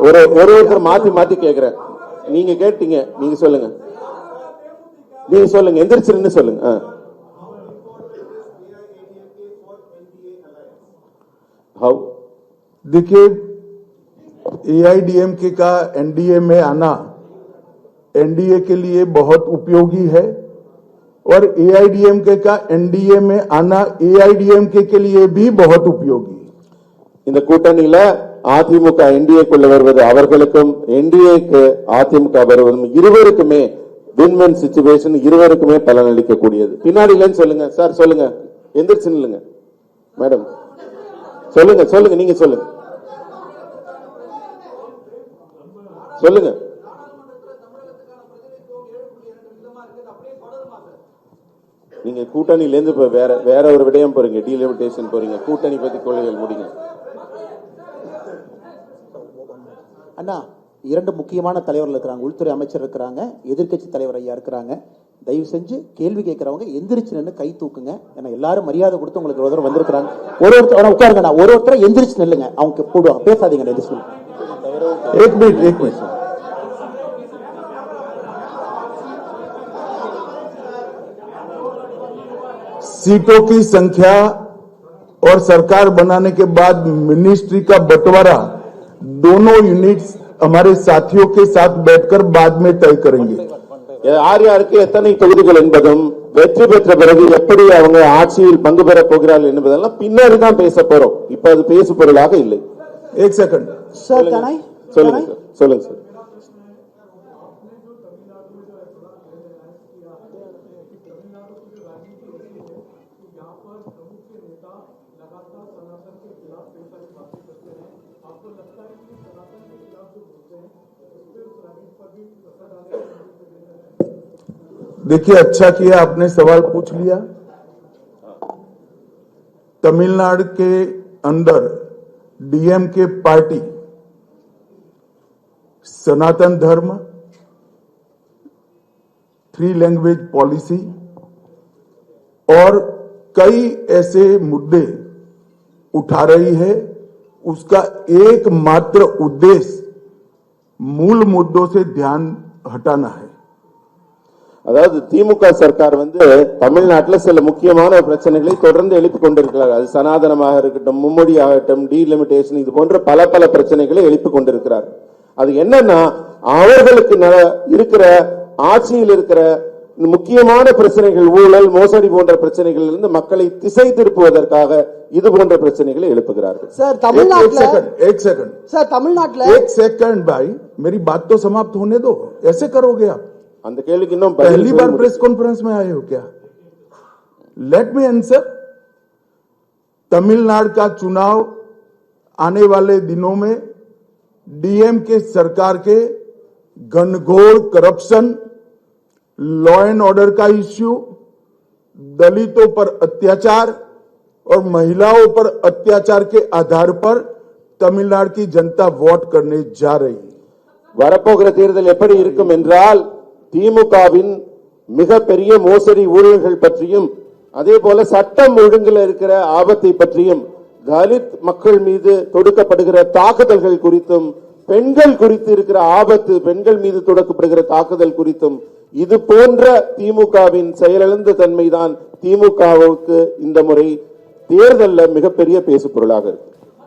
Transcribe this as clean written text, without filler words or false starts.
ஒருத்தர் மாத்தி மாத்தி கேக்குறேன். நீங்க கேட்டீங்க, நீங்க சொல்லுங்க, நீங்க சொல்லுங்க, எந்திரிச்சிருந்து சொல்லுங்க. हाउ देखिए, एआईडीएमके का एनडीए में आना एनडीए के लिए बहुत उपयोगी है और एआईडीएमके का एनडीए में आना एआईडीएमके के लिए भी बहुत उपयोगी है. இந்த கூட்டணியில அதிமுக என்டிஏக்குள்ள வருவது அவர்களுக்கும் என்டிஏக்கு அதிமுக வருவதும் இருவருக்குமே வின்-வின் சிச்சுவேஷன், இருவருக்குமே பலனளிக்கக்கூடியது. பின்னாடிலன்னு சொல்லுங்க சார், சொல்லுங்க, எந்திரிச்சு நில்லுங்க மேடம், சொல்லுங்க சொல்லுங்க, நீங்க சொல்லுங்க சொல்லுங்க. நீங்க கூட்டணியில இருந்து வேற ஒரு விடயம் போறீங்க, டீலிமிட்டேஷன் போறீங்க, கூட்டணி பத்தி கொள்கைகள் முடிங்க. அண்ணா, இரண்டு முக்கியமான தலைவர்கள் இருக்கிறாங்க, உள்துறை அமைச்சர் இருக்கிறாங்க, எதிர்கட்சி தலைவர் ஐயா இருக்கிறாங்க. தயவு செஞ்சு கேள்வி கேட்கறவங்க எந்திரிச்சு நின்று கை தூக்குங்க. ஏன்னா எல்லாரும் மரியாதை கொடுத்து உங்களுக்கு ஒரு வந்திருக்கிறாங்க. ஒருத்தர் உட்காருங்க, ஒருத்தரை எந்திரிச்சு நில்லுங்க, அவங்க போடுவாங்க, பேசாதீங்க. एक मिनट सीटों की संख्या और सरकार बनाने के बाद मिनिस्ट्री का बंटवारा दोनों यूनिट्स हमारे साथियों के साथ बैठकर बाद में तय करेंगे. யார் யாருக்கு எத்தனை தொகுதிகள் என்பதும் வெற்றி பெற்ற பிறகு எப்படி அவங்க ஆட்சியில் பங்கு பெற போகிறார்கள் என்பதெல்லாம் பின்னாடி தான் பேச போறோம். இப்ப அது பேசு பொருளாக இல்லை. एक सेकंड சார், சொல்லுங்க சார், சொல்லுங்க சார். देखिए, अच्छा किया आपने सवाल पूछ लिया. तमिलनाडु के अंदर डीएमके पार्टी सनातन धर्म, 3 लैंग्वेज पॉलिसी और कई ऐसे मुद्दे उठा रही है. उसका एकमात्र उद्देश्य मूल मुद्दों से ध्यान हटाना है. அதாவது திமுக சர்க்கார் தமிழ்நாட்டில் சில முக்கியமான பிரச்சனைகளை தொடர்ந்து எழுப்பிக் கொண்டிருக்கிறார்கள். அது சனாதனமாக இருக்கட்டும், மும்மொழி ஆகட்டும், டீலிமிட்டேஷன், இது போன்ற பல பல பிரச்சனைகளை எழுப்பிக் கொண்டிருக்கிறார். அது என்னன்னா, அவர்களுக்கு இருக்கிற ஆட்சியில் இருக்கிற முக்கியமான பிரச்சனைகள், ஊழல், மோசடி போன்ற பிரச்சனைகளில் இருந்து மக்களை திசை திருப்புவதற்காக இது போன்ற பிரச்சனைகளை எழுப்புகிறார்கள். சார், தமிழ்நாட்டில் एक सेकंड சார், தமிழ்நாட்டில் एक सेकंड भाई, मेरी बात तो समाप्त होने दो. ऐसे करोगे आप? அந்த கேள்விக்கு இன்னும் पहली बार प्रेस कॉन्फ्रेंस में आए हो क्या? Let me answer. तमिलनाडु का चुनाव आने वाले दिनों में डीएमके सरकार के घनघोर करप्शन, लॉ एंड ऑर्डर का इश्यू, दलितों पर अत्याचार और महिलाओं पर अत्याचार के आधार पर तमिलनाडु की जनता वोट करने जा रही है. வரப்போகிற தேர்தல் எப்படி இருக்கும் என்றால், திமுகவின் மிகப்பெரிய மோசடி ஊழல்கள் பற்றியும், அதே போல சட்டம் ஒழுங்கில் இருக்கிற ஆபத்தை பற்றியும், தலித் மக்கள் மீது தொடுக்கப்படுகிற தாக்குதல்கள் குறித்தும், பெண்கள் குறித்து இருக்கிற ஆபத்து, பெண்கள் மீது தொடுக்கப்படுகிற தாக்குதல் குறித்தும், இது போன்ற திமுகவின் செயலிழந்த தன்மைதான் திமுகவுக்கு இந்த முறை தேர்தலில் மிகப்பெரிய பேசு பொருளாக இருக்கு.